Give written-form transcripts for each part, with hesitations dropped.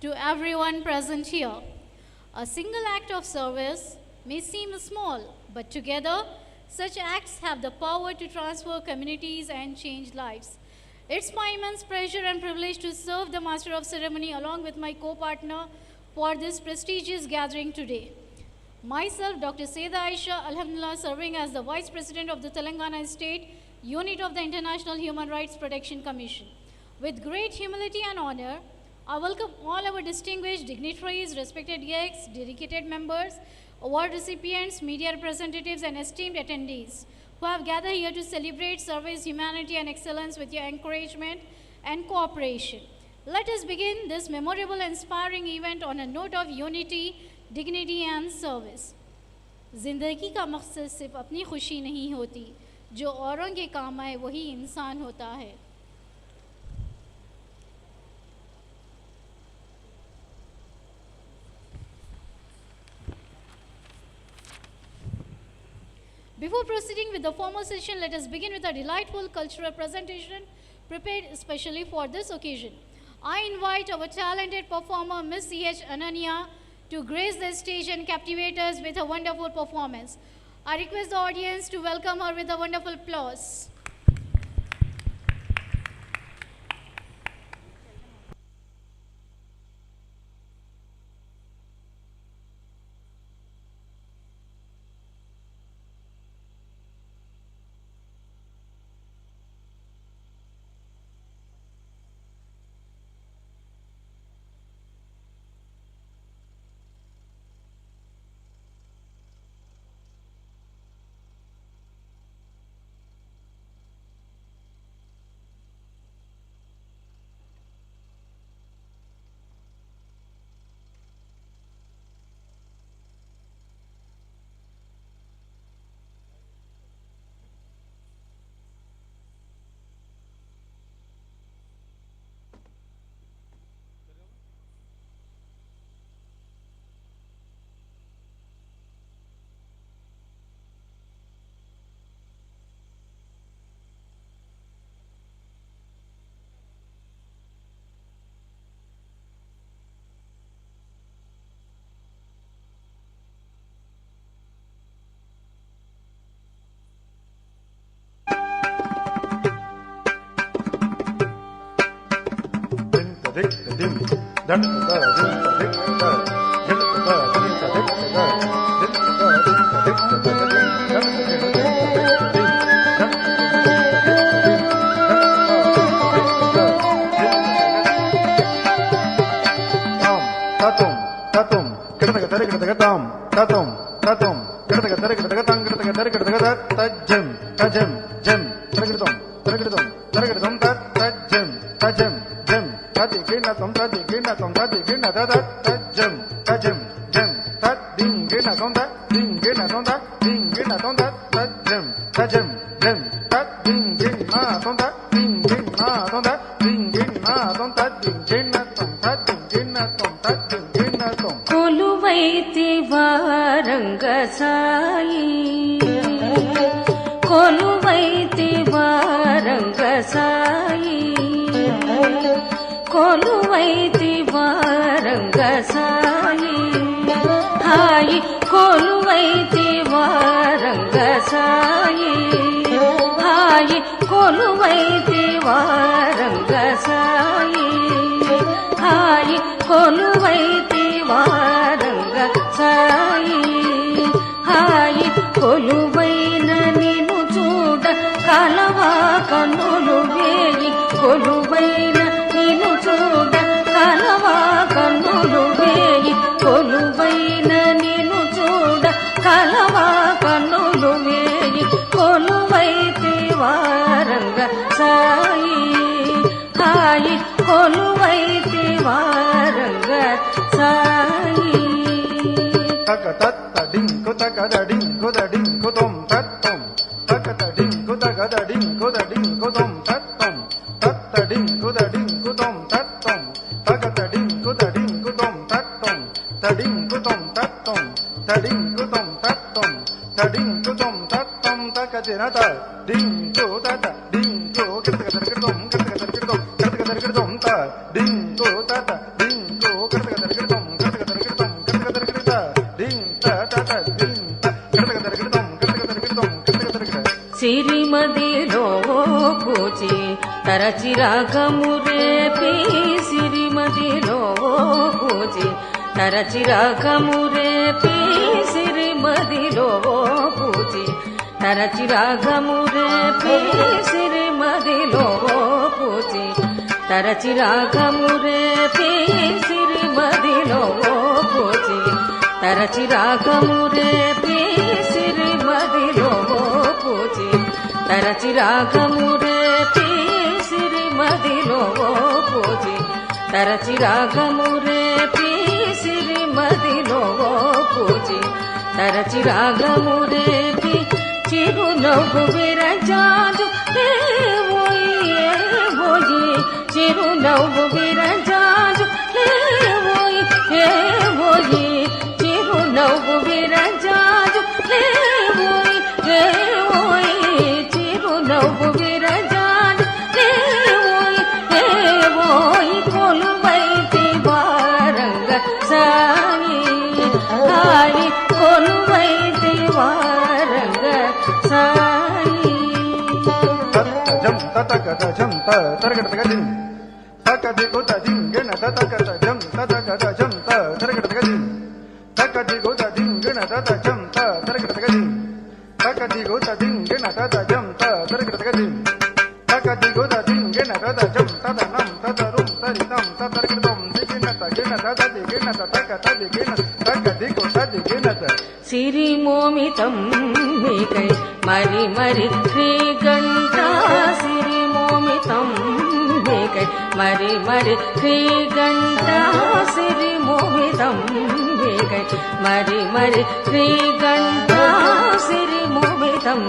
to everyone present here. A single act of service may seem small, but together, such acts have the power to transform communities and change lives. It's my immense pleasure and privilege to serve the Master of Ceremony along with my co-partner for this prestigious gathering today. Myself, Dr. Saida Aisha, Alhamdulillah, serving as the Vice President of the Telangana State Unit of the International Human Rights Protection Commission. With great humility and honor, I welcome all our distinguished dignitaries, respected guests, dedicated members, award recipients, media representatives, and esteemed attendees who have gathered here to celebrate service, humanity, and excellence with your encouragement and cooperation. Let us begin this memorable and inspiring event on a note of unity, dignity, and service. जिंदगी का मकसद सिर्फ अपनी खुशी नहीं होती, जो औरों के काम आए वही इंसान होता है. Before proceeding with the formal session, let us begin with a delightful cultural presentation prepared especially for this occasion. I invite our talented performer, Ms. C.H. Ananya, to grace the stage and captivate us with a wonderful performance. I request the audience to welcome her with a wonderful applause. సిరిమదిలో పూచి తరచిరాగము రేపి సిరిమదిలో పూచి తరచిరాగము రేపి సిరిమదిలో పూచి తరచిరాగము రేపి సిరిమదిలో పూచి తరచిరాగము రేపి సిరిమదిలో పూచి తరచిరాగము రేపి సిరిమదిలో పూచి తరచిరాగము రేపి సిరిమదిలో పూచి తరచిరాగము రేపి సిరిమదిలో పూచి తరచిరాగము రేపి చిరునవ్వు విరజాజు లేవోయి చిరునవ్వు విరజాజు లేవోయి చిరునవ్వు విరజాజు లేవోయి చిరునవ్వు విరజాజు లేవోయి కొలువైతి వారంగ సాయి హాయి కొలువైతి వారంగ సాయి జం తతగజం తరగడగజిం తకదిగుదజిం గణ తతగజం తతగజం తరగడగజిం తకదిగుదజిం గణ తతజం తరగడగజిం తకదిగుదజిం గణ తతజం తరగడగజిం తకదిగుదజిం గణ తతజం తదనం తదరుం తరితం తతరగడం దిగిన తగిన తదిగిన తకతదిగిన తకదిగుదజిగిన సిరిమోమితం మీకై మరి మరి శ్రీగంట సిరిమోమితం మీకై మరి మరి శ్రీగంట సిరిమోమితం మీకై మరి మరి శ్రీగంట సిరిమోమితం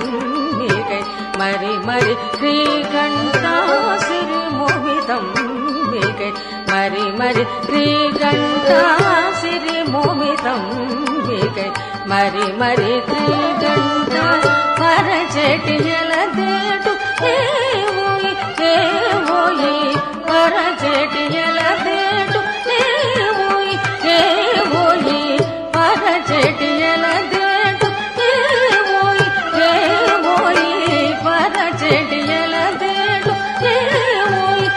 మీకై మరి మరి శ్రీగంట సిరిమోమితం మీకై మరి మరి శ్రీగంట సిరిమోమితం మీకై మరి మరి శ్రీగంట పరచెటి ఎలదేటు లేవోయి పరచెటి ఎలదేటు లేవోయి పరచెటి ఎలదేటు లేవోయి పరచెటి ఎలదేటు లేవోయి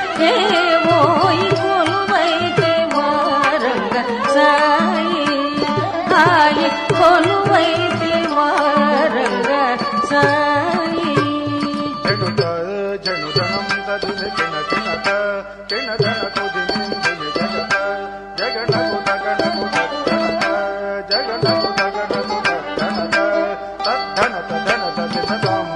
కొలువైతే వారంగ సాయి హాయి కొలువైతే వారంగ సాయి జనుత జనుదనం తదిన జనత జనదనకు దినిందిని జగత జగనకు తగనకు తగనత జగనకు తగనకు తగనత తద్ధనత ధనత దినతం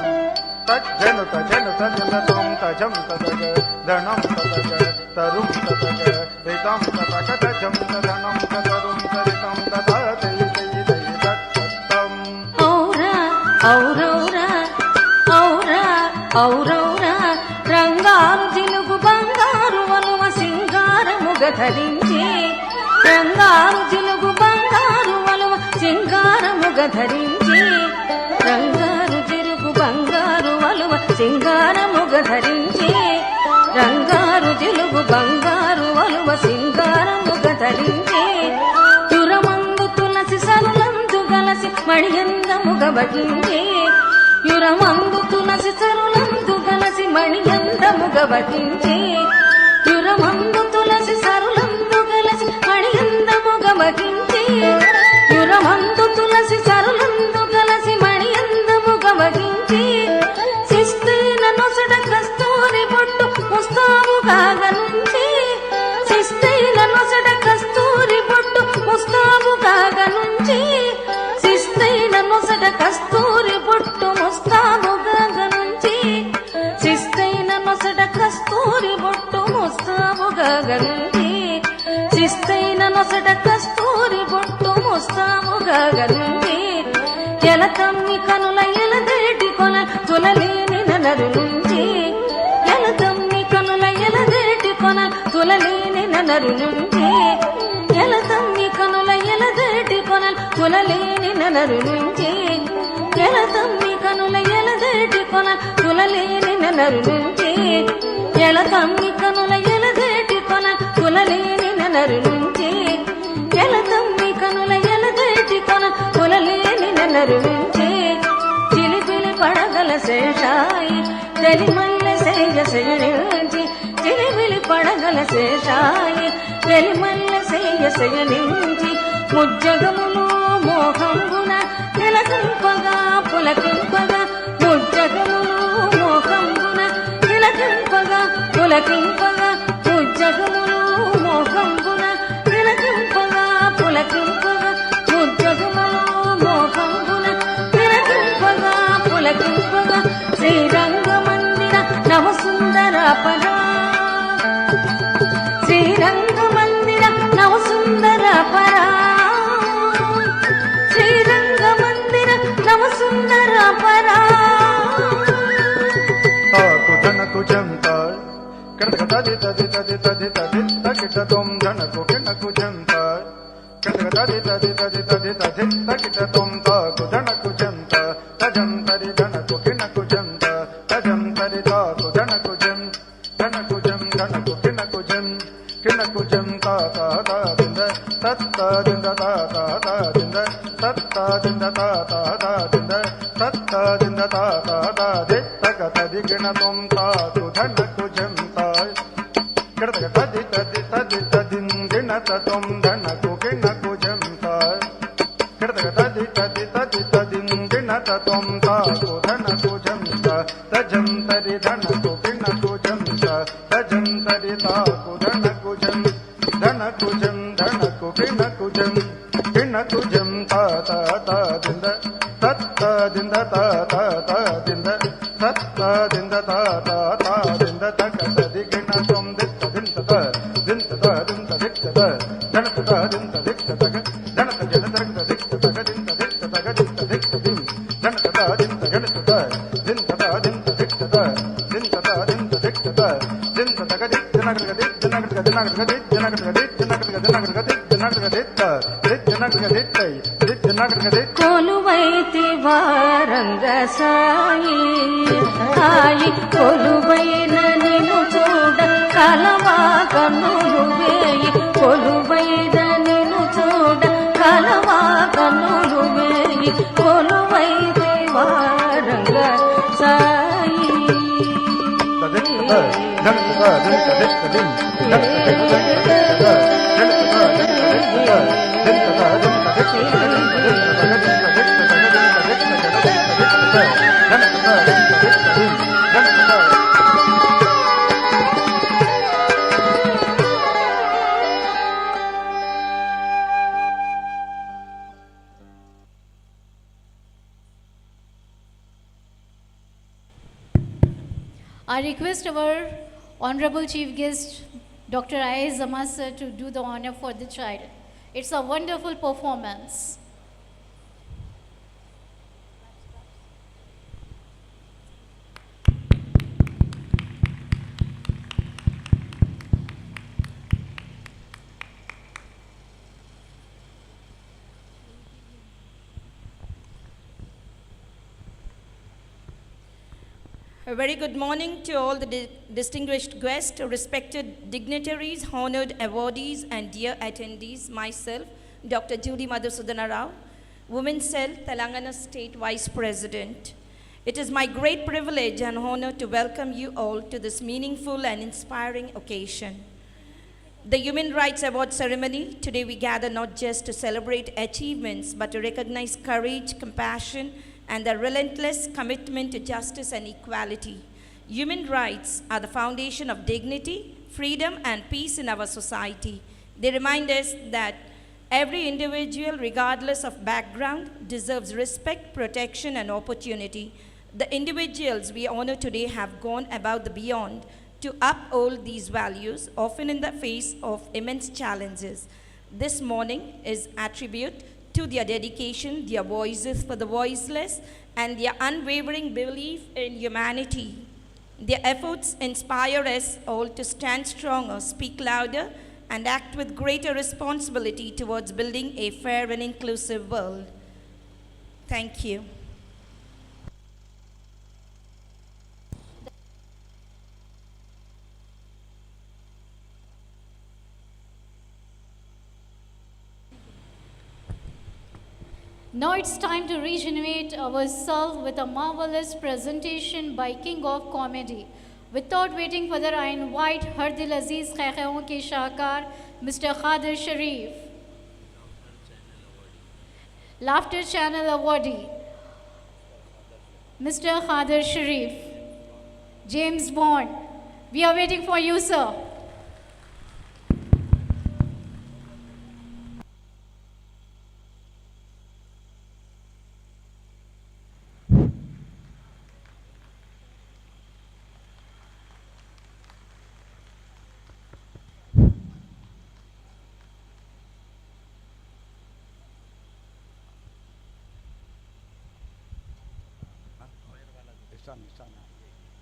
తజ్జనుత జనుత దినతం తజం తదగ ధనం తదగ తరుం తదగ రితం తదగ తజం తదనం తదరుం తరితం తదా తై తై తై తత్తం ఔరా ఔరౌరా ఔరా ఔరౌరా రంగారు జిలుగు బంగారు వలువ సింగారముగ ధరించి రంగారు జిలుగు బంగారు వలువ సింగారముగ ధరించి రంగారు జిలుగు బంగారు వలువ సింగారముగ ధరించి రంగారు జిలుగు బంగారు వలువ సింగారముగ ధరించి యురమందు తులసి సరులందు గలసి మణియందముగ భజించి యురమందు తులసి సరులందు గలసి మణియందముగ భజించి యురమందు తులసి సరులందు గలసి మణియందముగ భజించి యురమందు తులసి సరులందు గలసి మణియందముగ భజించి శిస్తైన నొసట కస్తూరి బొట్టు ముస్తాబుగా గనుంచి శిస్తైన నొసట కస్తూరి బొట్టు ముస్తాబుగా గనుంచి శిస్తైన నొసట కస్తూరి బొట్టు ముస్తాబుగా గనుంచి శిస్తైన నొసట కస్తూరి బొట్టు ముస్తాబుగా గనుంచి శిస్తైన నొసట కస్తూరి బొట్టు ముస్తాబుగా గనుంచి ఎలతమ్మి కనుల ఎలదేటి కొన తులలేని ననరు నుంచి ఎలతమ్మి కనుల ఎలదేటి కొన తులలేని ననరు నుంచి ఎలతమ్మి కనుల ఎలదేటి కొన తులలేని ననరు నుంచి ఎలతమ్మి కనుల ఎలదేటి కొన తులలేని ననరు నుంచి ఎలతమ్మి కనుల ఎలదేటి కొన తులలేని ననరు నుంచి ఎలతమ్మి కనుల ఎలదేటి కొన తులలేని ననరు నుంచి చిలిపిలి పడగల శేషాయి తెలిమల్ల సేయ శయనించి చిలిమిలి పడగల శేషాయి తెలిమల్ల సేయ శయనించి ముజ్జగములు మోహంబున తిలకింపగా పులకింపగా ముజ్జగములు మోహంబున తిలకింపగా పులకింపగా ముజ్జగములు మోహంబున తిలకింపగా పులకింపగా ముజ్జగములు మోహంబున తిలకింపగా పులకింపగా శ్రీరంగ మందిర నవసుందర పరా శ్రీరంగ మందిర నవసుందర పరా శ్రీరంగ మందిర నవసుందర పరా తాకు ధనకు జంత కడక తది తది తది తది తది తకిట తొం ధనకు కిణకు జంత కడక తది తది తది తది తది తకిట తొం తాకు ధనకు జంత తజంతరి ధనకు కిణకు జంత తజంతరి తాకు ధనకు జం ధనకు జం ధనకు కిణకు జం కిణకు జం తా తా తా దింద తత్త దింద తా తా తా దింద తత్త దింద తా తా తా దింద తత్త దింద తా తా తా ది తక తది గిణ తొం తాకు ధనకు జం తా కడక తది తది తది తదిం గిణ తొం ధనకు కిణకు జం తా కడక తది తది తది తదిం గిణ తొం తాకు ధనకు జం తా తజంతరి ధనకు కిణకు జం తా తజంతరి తాకు ధనకు జం ధనకు జం ధనకు కిణకు జం కిణకు జం తా తా తా దింద తత్త దింద తా తా తా దింద తత్త దింద తా తా తా దింద తక తది గిణ తొం దిత్త దింత త దింత త దింత దిక్త త ధనత త దింత దిక్త తగ ధనత జన తరగ దిక్త తగ దింత దిక్త తగ దింత దిక్త దిం ధనత త దింత గణత త దింత త దింత దిక్త త దింత త దింత దిక్త త దింత తగ దిక్ జనగ దిక్ జనగ జనగ దిక్ జనగ దిక్ జనగ జనగ దిక్ జనగ దిక్ దిక్ జనగ దిక్ దిక్ జనగ దిక్ కొలువైతి వారంగ సాయి సాయి కొలువైన నిన్ను చూడ కలవా కన్నులు వేయి కొలువైన నిన్ను చూడ కలవా కన్నులు వేయి కొలువైతి వారంగ Sai I request our Honorable Chief Guest, Dr. I.S. Zaman sir, to do the honor for the child. It's a wonderful performance. A very good morning to all the distinguished guests, respected dignitaries, honored awardees, and dear attendees. Myself, Dr. Judy Madhusudana Rao, Women's Cell, Telangana State Vice President. It is my great privilege and honor to welcome you all to this meaningful and inspiring occasion. The Human Rights Award ceremony, today we gather not just to celebrate achievements, but to recognize courage, compassion, and their relentless commitment to justice and equality. Human rights are the foundation of dignity, freedom, and peace in our society. They remind us that every individual, regardless of background, deserves respect, protection, and opportunity. The individuals we honor today have gone above the beyond to uphold these values, often in the face of immense challenges. This morning is attribute to their dedication, their voices for the voiceless, and their unwavering belief in humanity. Their efforts inspire us all to stand stronger, speak louder, and act with greater responsibility towards building a fair and inclusive world. Thank you. Now it's time to regenerate ourselves with a marvelous presentation by King of Comedy. Without waiting further, I invite Har Dil Aziz Khaikhaion ke Shahkar, Mr. Khadir Sharif, Laughter Channel Awardee, Mr. Khadir Sharif, James Bond. We are waiting for you, sir.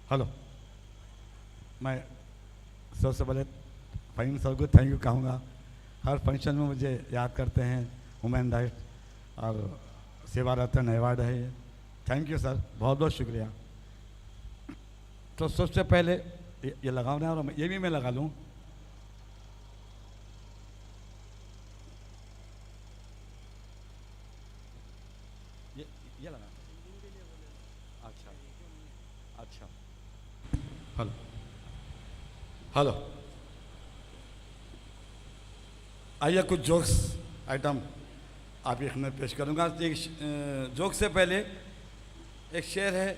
Hello, मैं सबसे पहले fine sir को thank you कहूँगा। हर function में मुझे याद करते हैं, वुमेन राइट और सेवा रत्न अवार्ड है ये। थैंक यू सर, बहुत बहुत शुक्रिया। तो सबसे पहले ये लगाना है और ये भी मैं लगा लूँ। ये लगा, अच्छा अच्छा। हेलो हेलो, आइए कुछ जोक्स आइटम आपके सामने पेश करूंगा। एक जोक से पहले एक शेर है।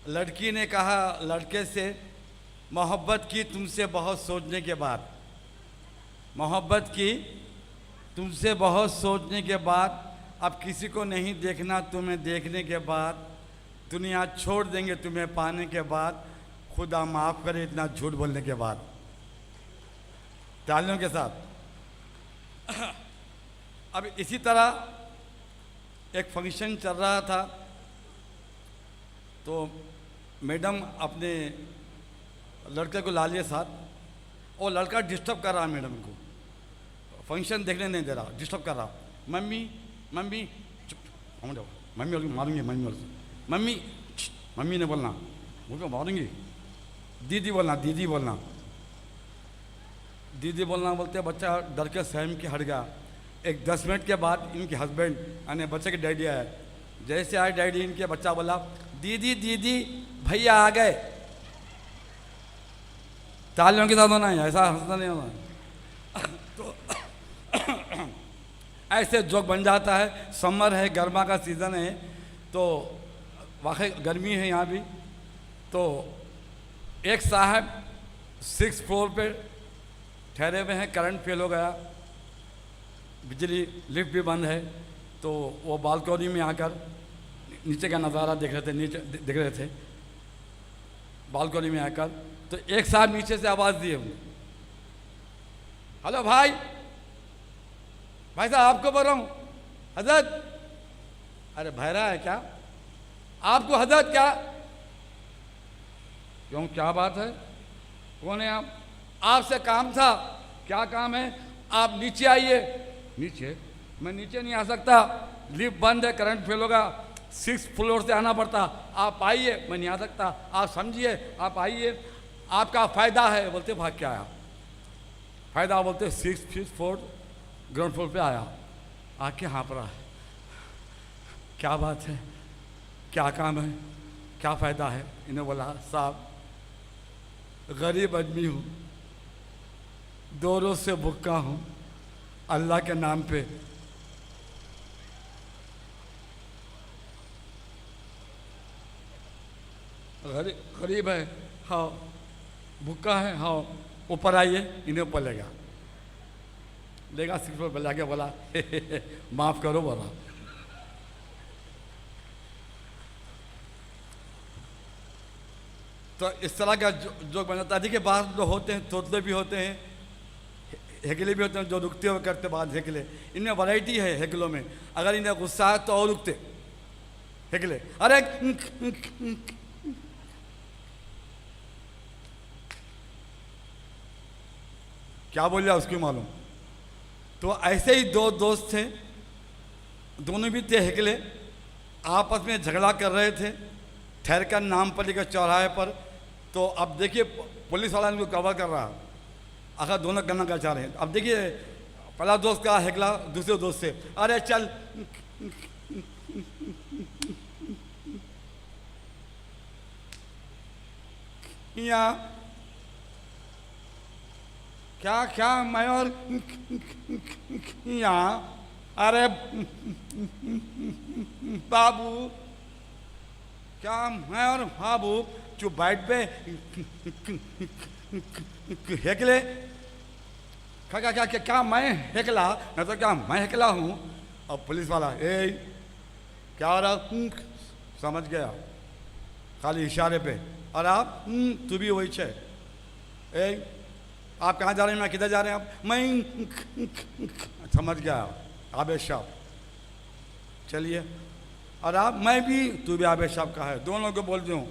लड़की ने कहा लड़के से, मोहब्बत की तुमसे बहुत सोचने के बाद, मोहब्बत की तुमसे बहुत सोचने के बाद, अब किसी को नहीं देखना तुम्हें देखने के बाद, दुनिया छोड़ देंगे तुम्हें पाने के बाद, खुदा माफ़ करे इतना झूठ बोलने के बाद। तालियों के साथ। अब इसी तरह एक फंक्शन चल रहा था, तो मैडम अपने लड़के को ला लिए साथ, और लड़का डिस्टर्ब कर रहा है मैडम को, फंक्शन देखने नहीं दे रहा, डिस्टर्ब कर रहा। मम्मी मम्मी चुप, मम्मी और मारूंगी, मम्मी मम्मी ने बोलना, मुझे मारूंगी। दीदी बोलना, दीदी बोलना, दीदी बोलना बोलते बच्चा डर के सहम के हट गया। एक 10 मिनट के बाद इनके हस्बैंड यानी बच्चे के डैडी आए। जैसे आए डैडी, इनके बच्चा बोला दीदी दीदी भैया आ गए। तालियों के साथ होना है, ऐसा हंसना नहीं होना। तो ऐसे जोक बन जाता है। समर है, गर्मा का सीज़न है, तो वाकई गर्मी है यहाँ भी। तो एक साहब 6th फ्लोर पे ठहरे हुए हैं, करंट फेल हो गया, बिजली लिफ्ट भी बंद है, तो वो बालकनी में आकर नीचे का नज़ारा देख रहे थे, नीचे देख रहे थे बालकनी में आकर। तो एक साहब नीचे से आवाज़ दिए, हेलो भाई, भाई साहब आपको बोल रहा हूँ हजरत। अरे बहरा है क्या? आपको हजरत क्या? क्यों, क्या बात है? कौन है आप? आपसे काम था। क्या काम है? आप नीचे आइए। नीचे? मैं नीचे नहीं आ सकता, लिफ्ट बंद है, करंट फेल होगा, 6th फ्लोर से आना पड़ता। आप आइए। मैं नहीं आ सकता, आप समझिए, आप आइए, आपका फ़ायदा है। बोलते भाग क्या आया फ़ायदा? बोलते 6th फ्लोर ग्राउंड फ्लोर पे आया, आके हाँ पर क्या बात है, क्या काम है, क्या फ़ायदा है? इन्हें बोला साहब गरीब आदमी हूँ, 2 रोज़ से भूखा हूँ, अल्लाह के नाम पे गरीब है, हाँ भूखा है, हाँ ऊपर आइए। इन्हें ऊपर लेगा 6th फ्लोर पर लाके बोला माफ़ करो बोला। तो इस तरह का जो बनाता है। देखिए बाहर जो होते हैं, तोतले भी होते हैं, हेकले भी होते हैं, जो रुकते हुए करते बाद हेकले। इनमें वैरायटी है हेकलों में। अगर इन्हें गुस्सा है तो और रुकते हेकले, अरे क्या बोल रहा उसको मालूम। तो ऐसे ही 2 दोस्त थे, दोनों भी थे हेकले, आपस में झगड़ा कर रहे थे, ठहर कर नामपल्ली के चौराहे पर। तो अब देखिए पुलिस वाला इनको कवर कर रहा, आखिर दोनों गन्ना का चाह रहे हैं। अब देखिए पहला दोस्त का हेकला दूसरे दोस्त से, अरे चल यहाँ क्या क्या मैं और यहाँ अरे बाबू क्या मैं और बाबू जो बैठ पे हेकले क्या क्या क्या क्या क्या मैं हेकला न तो क्या मैं हेकला हूँ। अब पुलिस वाला क्या हो रहा समझ गया खाली इशारे पे। और आप तू भी वही छे आप कहाँ जा रहे हैं मैं किधर जा रहे हैं आप मैं समझ गया आवेश साहब चलिए। और आप मैं भी तू भी आवेश साहब का है दोनों को बोल दूँ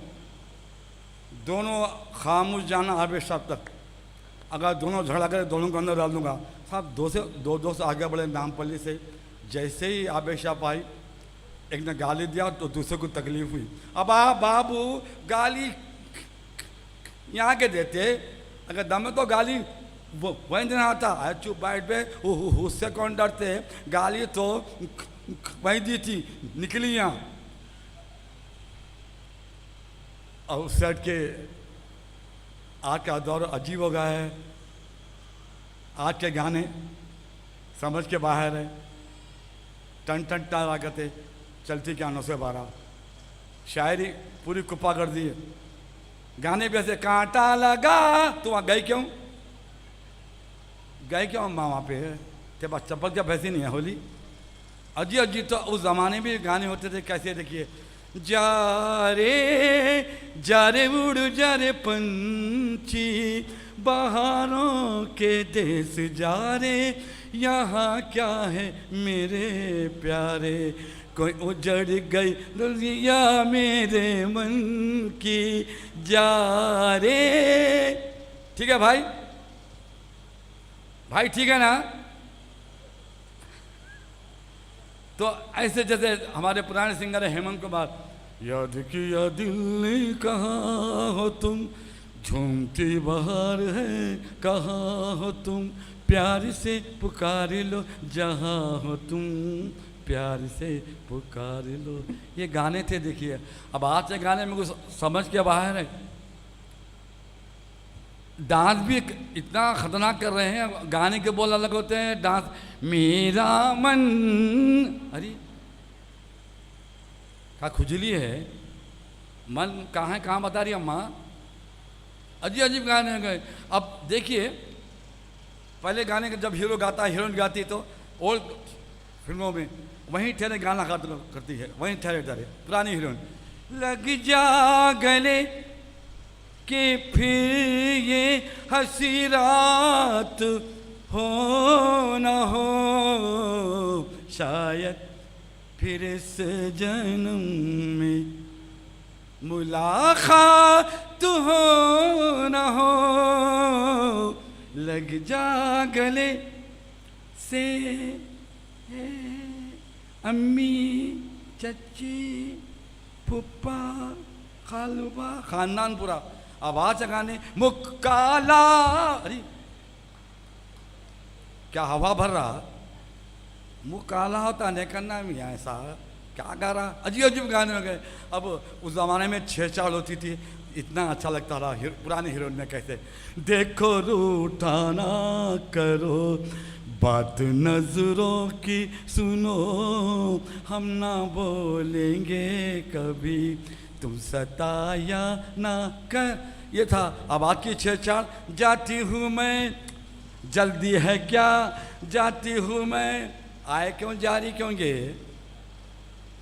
दोनों खामोश जाना आवेश साहब तक। अगर दोनों झगड़ा करे दोनों को अंदर डाल दूंगा साहब दो से आगे बढ़े नामपल्ली से। जैसे ही आवेश साहब आई एक ने गाली दिया तो दूसरे को तकलीफ हुई। अब आप बाबू गाली यहाँ के देते अगर दम तो गाली वो वहीं देना आता है चुप बैठ पे उससे कौन डरते गाली तो वहीं दी थी निकली यहाँ। और उस सेट के आज का दौर अजीब हो गया है। आज के गाने समझ के बाहर है टन टन टारा करते चलती क्या 912 शायरी पूरी कुप्पा कर दी है। गाने भी ऐसे कांटा लगा तो वहाँ गए क्यों माँ वहाँ पे तेरे पास चप्पल क्या भैंसी नहीं है होली। अजी अजी तो उस ज़माने में गाने होते थे कैसे देखिए जा रे उड़ जा रे पंछी बहारों के देश जा रे यहाँ क्या है मेरे प्यारे कोई उजड़ गई दुनिया मेरे मन की जा रे। ठीक है भाई ठीक है ना। तो ऐसे जैसे हमारे पुराने सिंगर है हेमंत कुमार याद किया दिल ने कहाँ हो तुम झूमती बहार है कहाँ हो तुम प्यार से पुकार लो जहाँ हो तुम प्यार से पुकार लो। ये गाने थे देखिए। अब आज के गाने में कुछ समझ के बाहर है। डांस भी इतना खतरनाक कर रहे हैं गाने के बोल अलग होते हैं डांस मेरा मन अरे क्या खुजली है मन कहाँ बता रही अम्मा अजीब अजीब गाने गए। अब देखिए पहले गाने के जब हीरो गाता हीरोइन गाती तो ओल्ड फिल्मों में वहीं ठहरे गाना करती है वहीं ठहरे पुरानी हीरोइन लग जा गले कि फिर ये हंसी रात हो न हो शायद फिर इस जन्म में मुलाकात हो न हो लग जा गले से अम्मी चची फुप्पा खालूबा खानदान पूरा आवाज गाने मुक्काला अरे क्या हवा भर रहा मुँह काला होता नहीं करना भी ऐसा क्या गा रहा अजीब अजीब गाने हो गए। अब उस ज़माने में छेड़छाड़ होती थी इतना अच्छा लगता रहा पुराने हीरोइन में कैसे देखो रूठा ना करो बात नजरों की सुनो हम ना बोलेंगे कभी तुम सताया ना कर ये था। अब आज की छेड़छाड़ जाती हूँ मैं जल्दी है क्या जाती हूँ मैं आए क्यों जा रही क्यों गे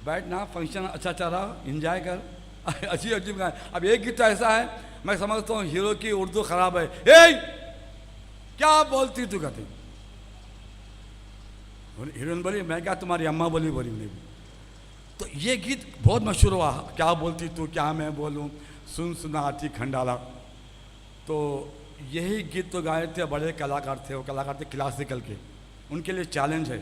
बैठ ना फंक्शन अच्छा चल रहा इंजॉय कर अजीब अजीब गाने। अब एक गीत तो ऐसा है मैं समझता हूँ हीरो की उर्दू खराब है क्या बोलती तू कहती हीरोइन बोली मैं क्या तुम्हारी अम्मा बोली नहीं। तो ये गीत बहुत मशहूर हुआ क्या बोलती तू क्या मैं बोलूँ सुन सुना आती खंडाला। तो यही गीत तो गाए थे बड़े कलाकार थे वो कलाकार थे क्लासिकल के उनके लिए चैलेंज है।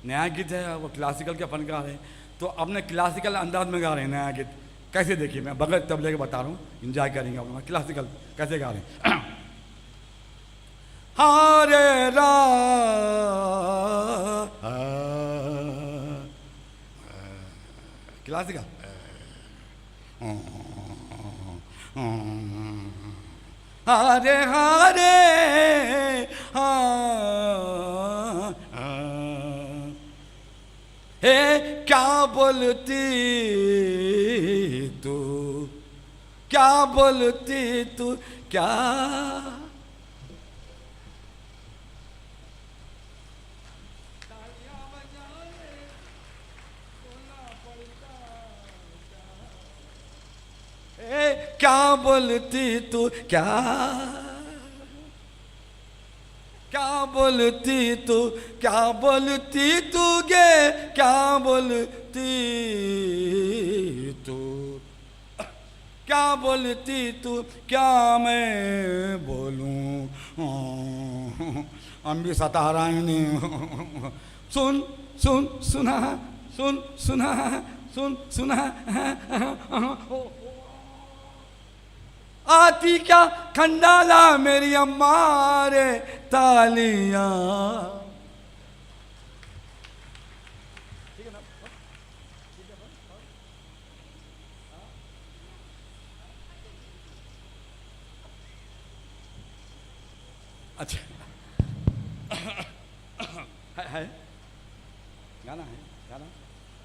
नया गीत है वो क्लासिकल के फनकार हैं तो अपने क्लासिकल अंदाज में गा रहे हैं नया गीत कैसे देखिए मैं बगैर तबले के बता रहा हूँ इंजॉय करेंगे आप लोग क्लासिकल कैसे गा रहे हैं। हारे रा क्लासिकल हरे हरे हे क्या बोलती तू, क्या बोलती तू, क्या क्या बोलती तू, क्या क्या बोलती तू, क्या बोलती तू गे, क्या बोलती तू, क्या बोलती तू, क्या मैं बोलूं अम्बी सतारायणी सुन सुन सुना सुन सुना सुन सुना आती क्या खंडाला मेरी अम्मा रे तालियां। अच्छा है गाना है गाना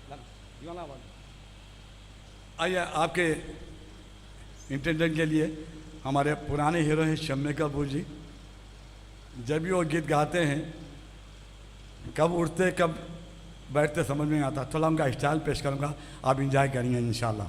गाना ये वाला आवाज। आइए आपके इंटेंडेंट के लिए हमारे पुराने हीरो हैं शम्मी कपूर जी। जब भी वो गीत गाते हैं कब उठते कब बैठते समझ में नहीं आता। थोड़ा उनका स्टाइल पेश करूंगा, आप इंजॉय करेंगे इंशाल्लाह।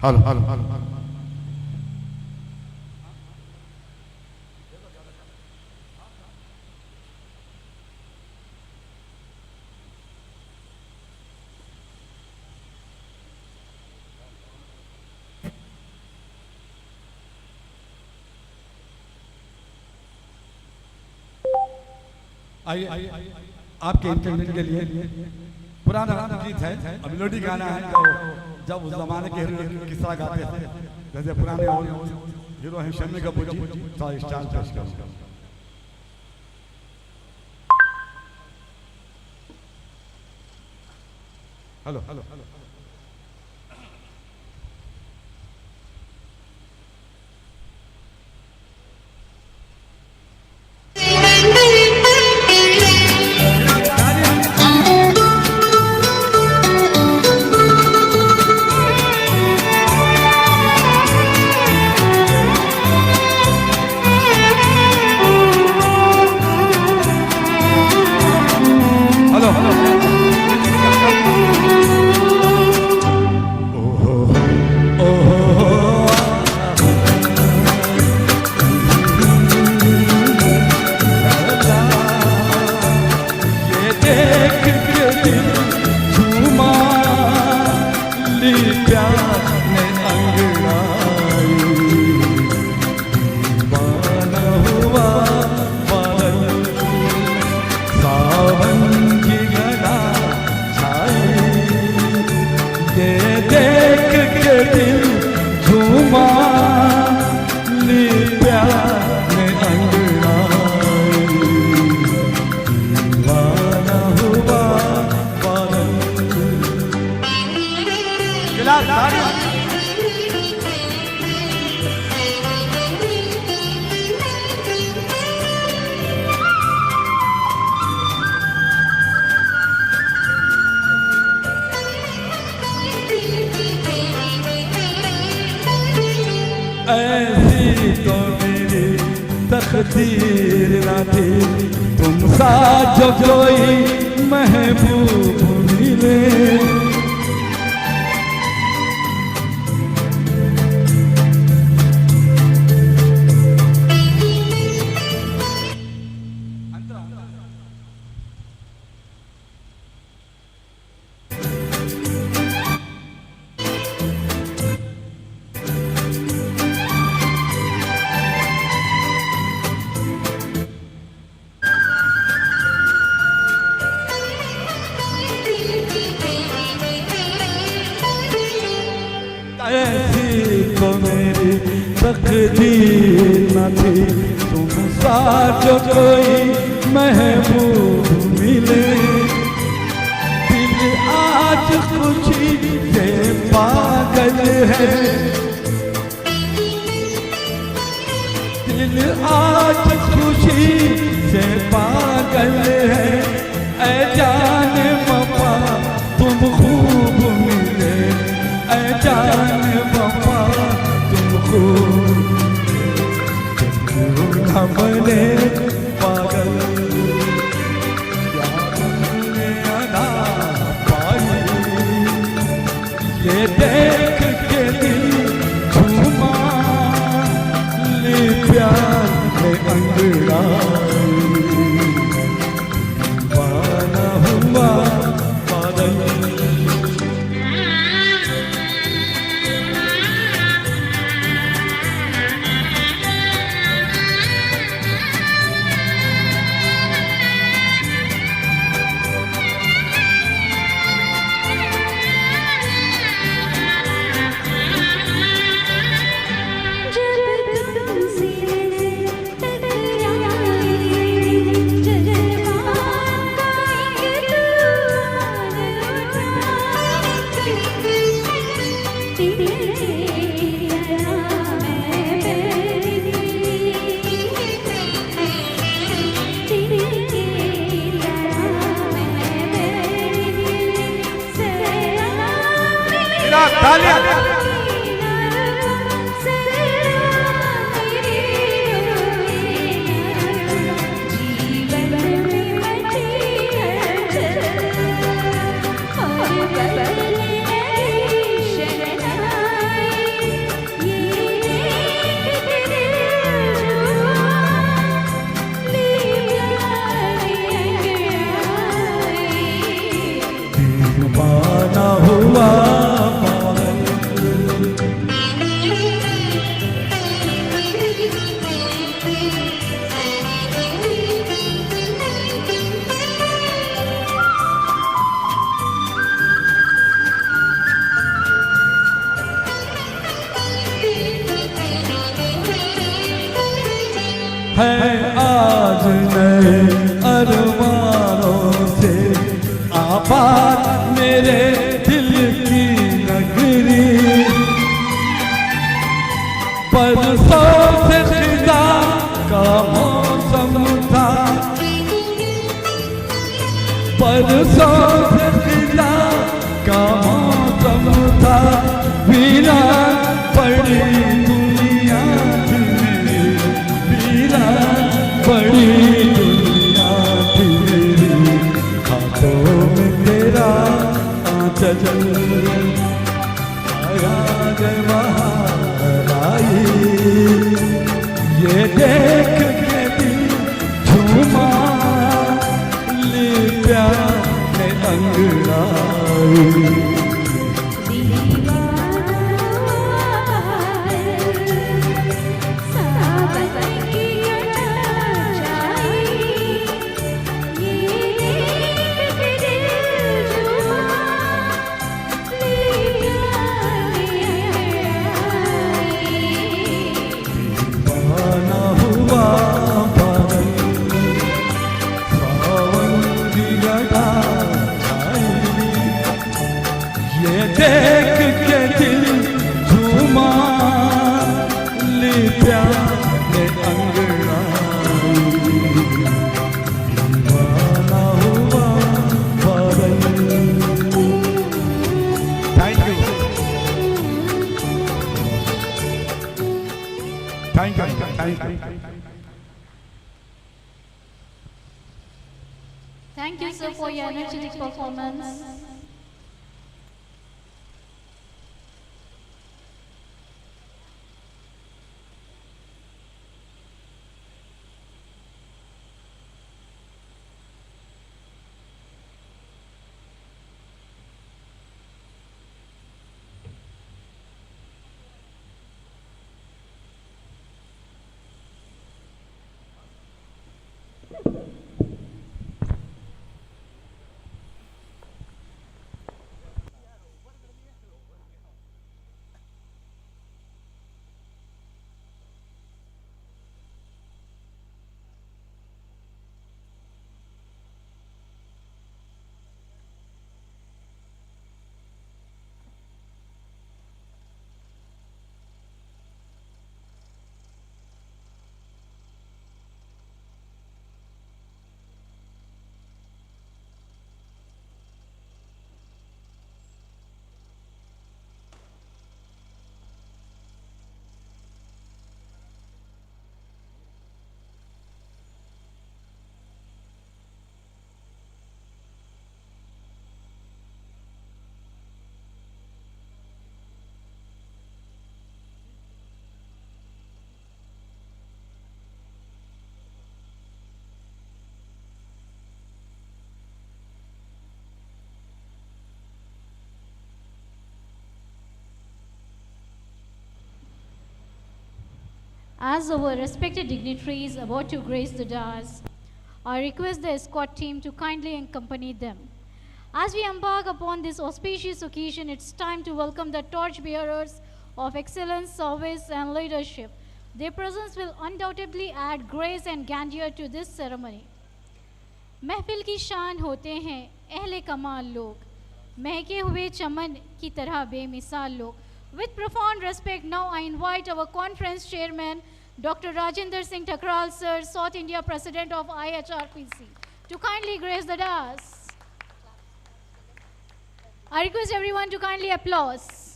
हेलो हेलो हेलो आइए आपके इंटरनेट के लिए पुराना गीत है, अब मेलोडी गाना है जो जब उस जमाने के हीरो किस तरह गाते थे, जैसे पुराने हीरो हैं शम्मी कपूर जी, थोड़ा स्टाइल पेश करो। हेलो हेलो हेलो ऐसी तो मेरी तकदीर ना थी, तुम सा जो कोई महबूब मिले। तकदीर न थी तुम सा जो कोई महबूब मिले। दिल आज खुशी से पागल है, दिल आज खुशी से पागल है। ऐ जान वफा तुम खूब मिले, ऐ जान वफा तुम खूब हमने पागल क्या हमने अदा पाई। ये देख के दिल झूमा ले प्यार में अंगड़ाई। दीवाना हुआ पागल दीवाना हुआ है आज नए अरमानों से आबाद मेरे दिल की नगरी। परसों से खिजा का मौसम था, परसों से खिजा का मौसम था। वीरान पड़ी दुनिया थी मेरी, वीरान पड़ी दुनिया थी मेरी। हाथों में तेरा आंचल आया रे बाहर आई। ये देख के दिल झूमा ले प्यार में अंगड़ाई। देख के दिल झूमा ले प्यार में अंगड़ाई। दीवाना हुआ पागल। Thank you, thank you, thank you. Thank you, sir, for your energetic performance. As our respected dignitaries about to grace the dais, I request the escort team to kindly accompany them. As we embark upon this auspicious occasion, it's time to welcome the torchbearers of excellence, service, and leadership. Their presence will undoubtedly add grace and grandeur to this ceremony. महफिल की शान होते हैं अहले कमाल लोग, महके हुए चमन की तरह बेमिसाल लोग. With profound respect, now I invite our conference chairman, Dr. Rajinder Singh Thakral, sir, South India President of IHRPC, to kindly grace the dais. I request everyone to kindly applause.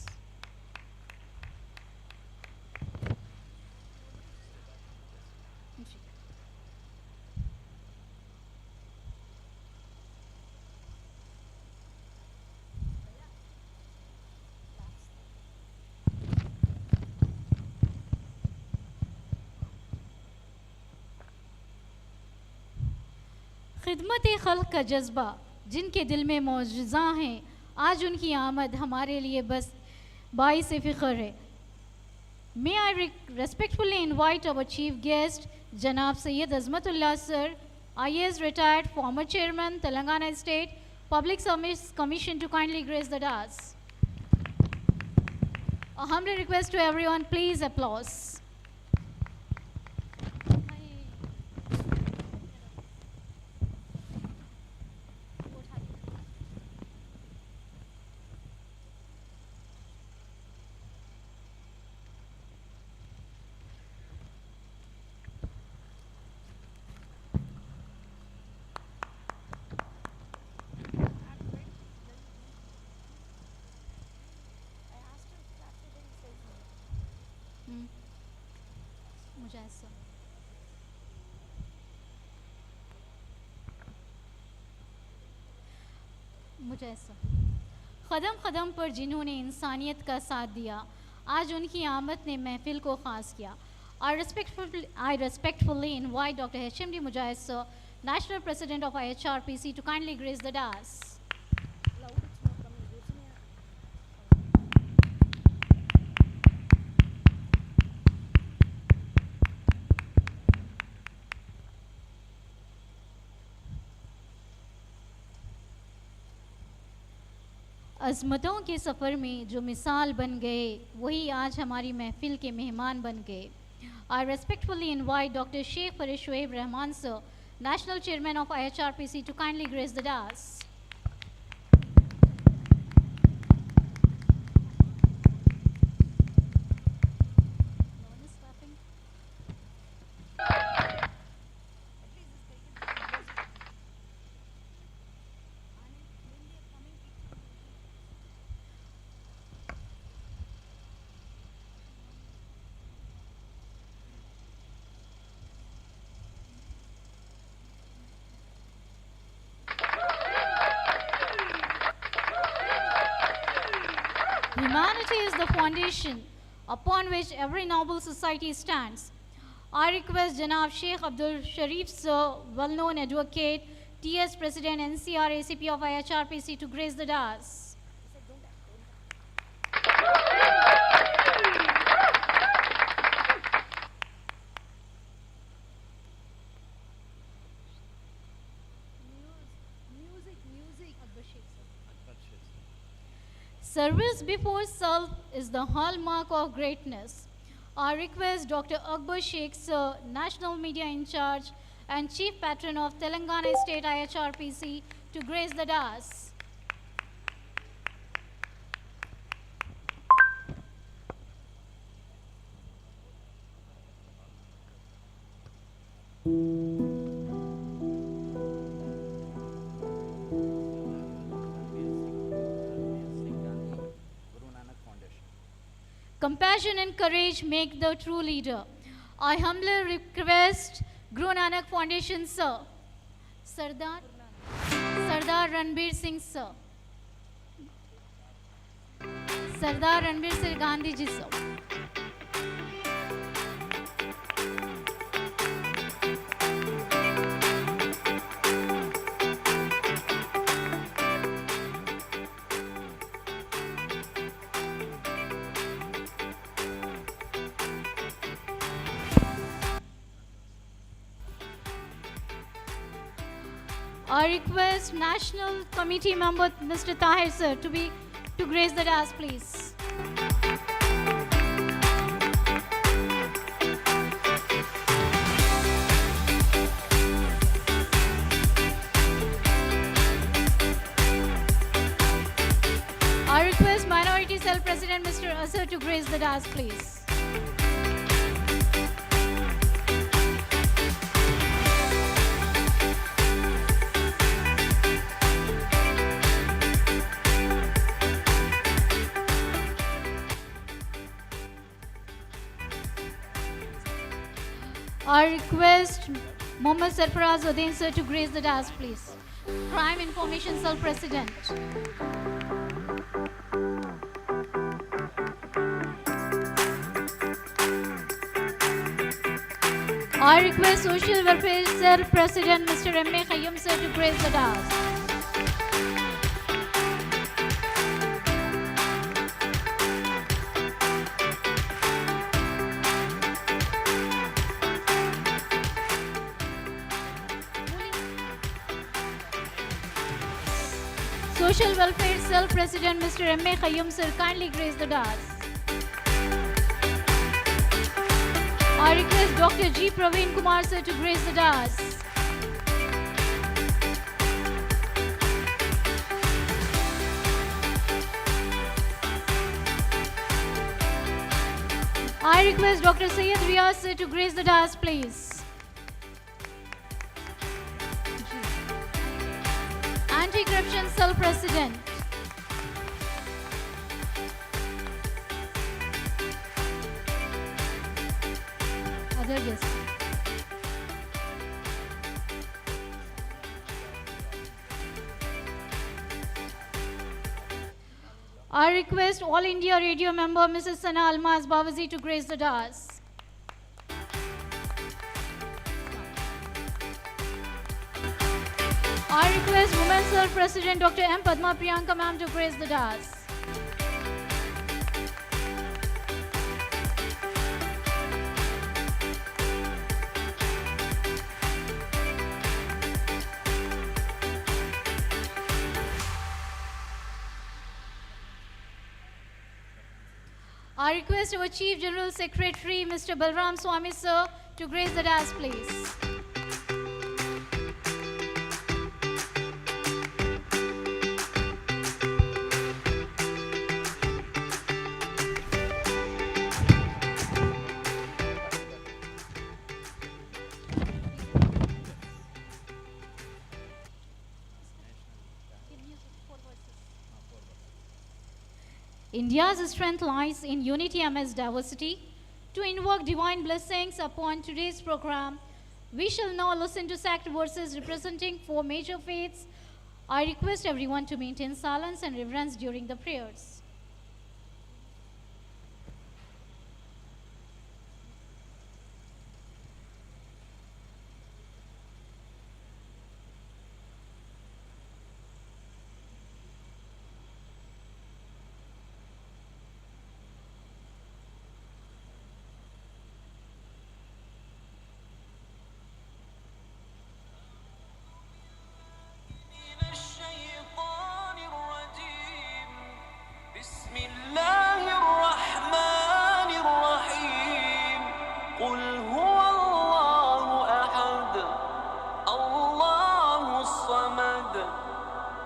खिदमत खल्क का जज्बा जिनके दिल में मौजूदा हैं, आज उनकी आमद हमारे लिए बस बाइस फ़िख्र है. May I respectfully invite our chief guest, Janab Sayyid Azmatullah sir, IAS retired, former chairman, Telangana State Public Service Commission, to kindly grace the dais. A humble request to everyone, please applause. मुजस्सम कदम कदम पर जिन्होंने इंसानियत का साथ दिया, आज उनकी आमद ने महफिल को ख़ास किया. I respectfully invite Dr. HMD Mujahid sir, National President of IHRPC, to kindly grace the dais. अज़मतों के सफ़र में जो मिसाल बन गए, वही आज हमारी महफिल के मेहमान बन गए. I respectfully invite Dr. Sheikh Farid Shoaib Rahman sir, National Chairman of IHRPC, to kindly grace the dais. Humanity is the foundation upon which every noble society stands. I request Janab Sheikh Abdul Sharif sir, well-known advocate, TS President, NCR ACP of IHRPC, to grace the dais. Service before self is the hallmark of greatness. I request Dr. Akbar Sheikh sir, National Media in Charge and Chief Patron of Telangana State IHRPC, to grace the dais. Compassion and courage make the true leader. I humbly request Guru Nanak Foundation sir, Sardar Ranbir Singh sir, Sardar Ranbir Singh Gandhi ji sir. I request National Committee member Mr. Tahir sir to grace the dais, please. I request Minority Cell President Mr. Asar to grace the dais, please. I request Mohammad Sarfaraz Uddin sir to grace the dais, please. Crime Information Cell President. I request Social Welfare Cell President Mr. M.A. Khayyum sir to grace the dais. Social Welfare Cell President Mr. M.A. Khayyum sir, kindly grace the dais. I request Dr. G. Praveen Kumar sir to grace the dais. I request Dr. Syed Riyaz sir to grace the dais, please. Anti-Corruption Cell President. Other guests. I request All India Radio member Mrs. Sana Almaz Bawazi to grace the dais. I request Women's Cell President Dr. M. Padma Priyanka ma'am to grace the dais. I request our Chief General Secretary Mr. Balram Swami sir to grace the dais, please. India's strength lies in unity amidst diversity. To invoke divine blessings upon today's program, we shall now listen to sacred verses representing 4 major faiths. I request everyone to maintain silence and reverence during the prayers.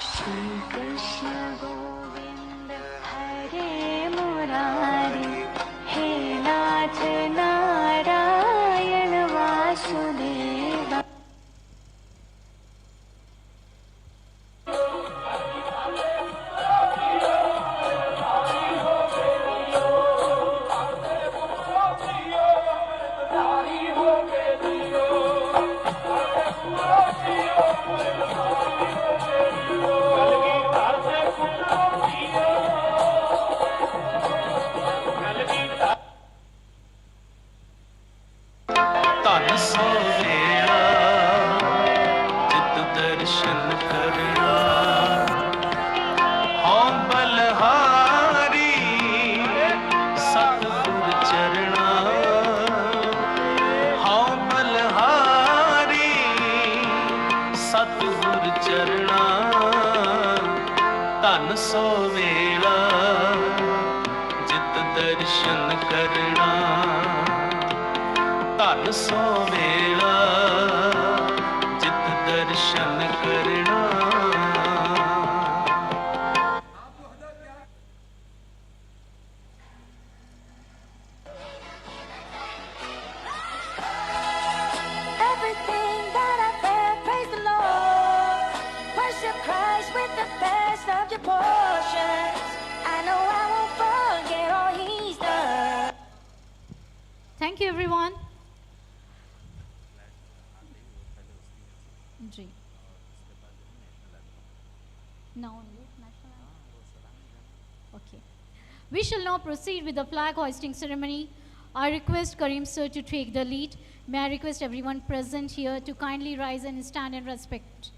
Shri Krishna Govind Hare Murari hey Nath Narayan Vasudev Thank you. दर्शन करना हो बलहारी सतगुर चरणा हो बलहारी सतगुर चरणा धन सो वेला जित दर्शन करना धन सो वेला जित दर्शन करना Everything that I've had, praise the Lord. Worship Christ with the best of your portions. I know I won't forget all He's done. Thank you, everyone. Ji. Now only national anthem. Okay. We shall now proceed with the flag hoisting ceremony. I request Karim sir to take the lead. May I request everyone present here to kindly rise and stand in respect.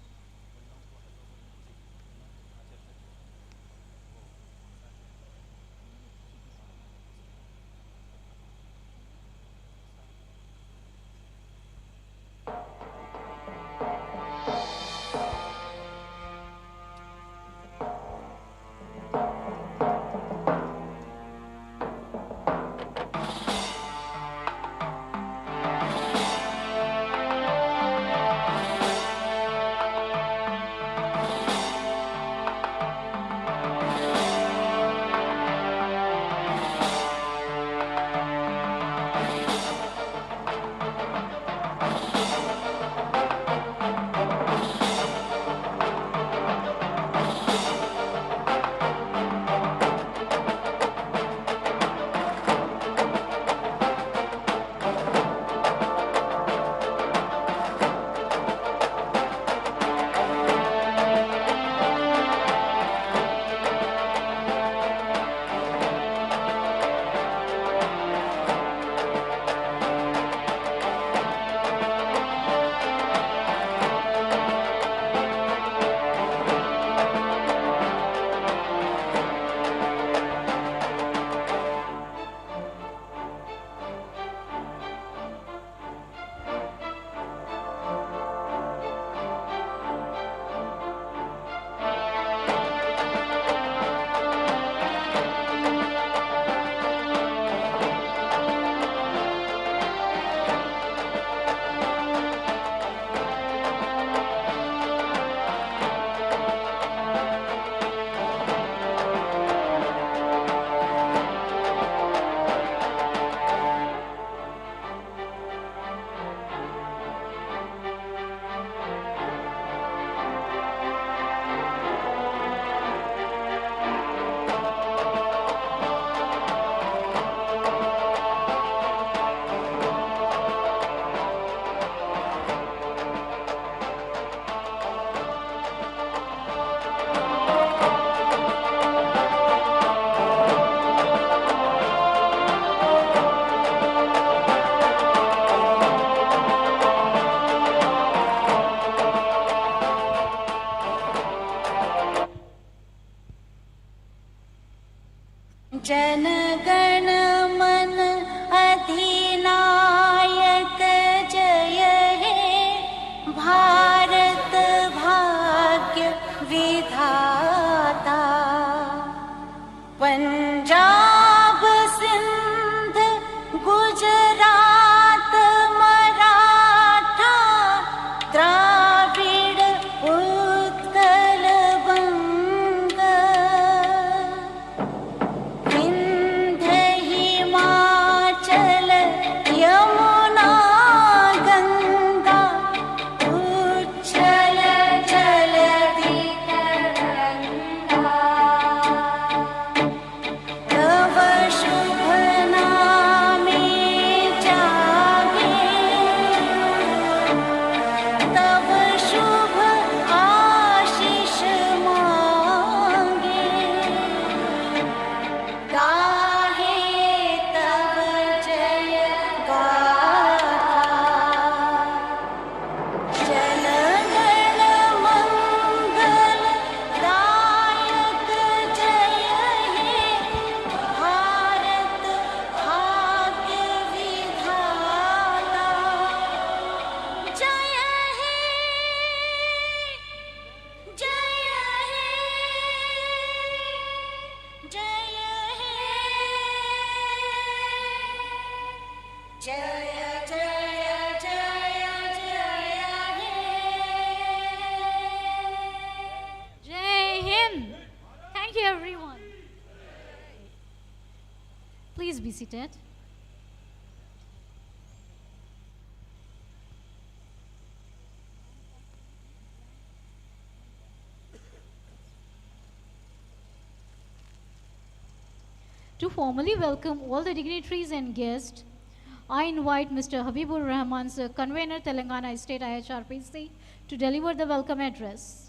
Jana Gana मन अधिनायक जय हे भारत भाग्य विधाता पंजाब सिंध गुजरात मराठा द्राविड़ उत्कल बंग विंध्य हिमाचल यमुना गंगा उच्छल जलधि तरंगा please be seated. To formally welcome all the dignitaries and guests, I invite Mr. Habibur Rahman, Sir, Convener Telangana State IHRPC, to deliver the welcome address.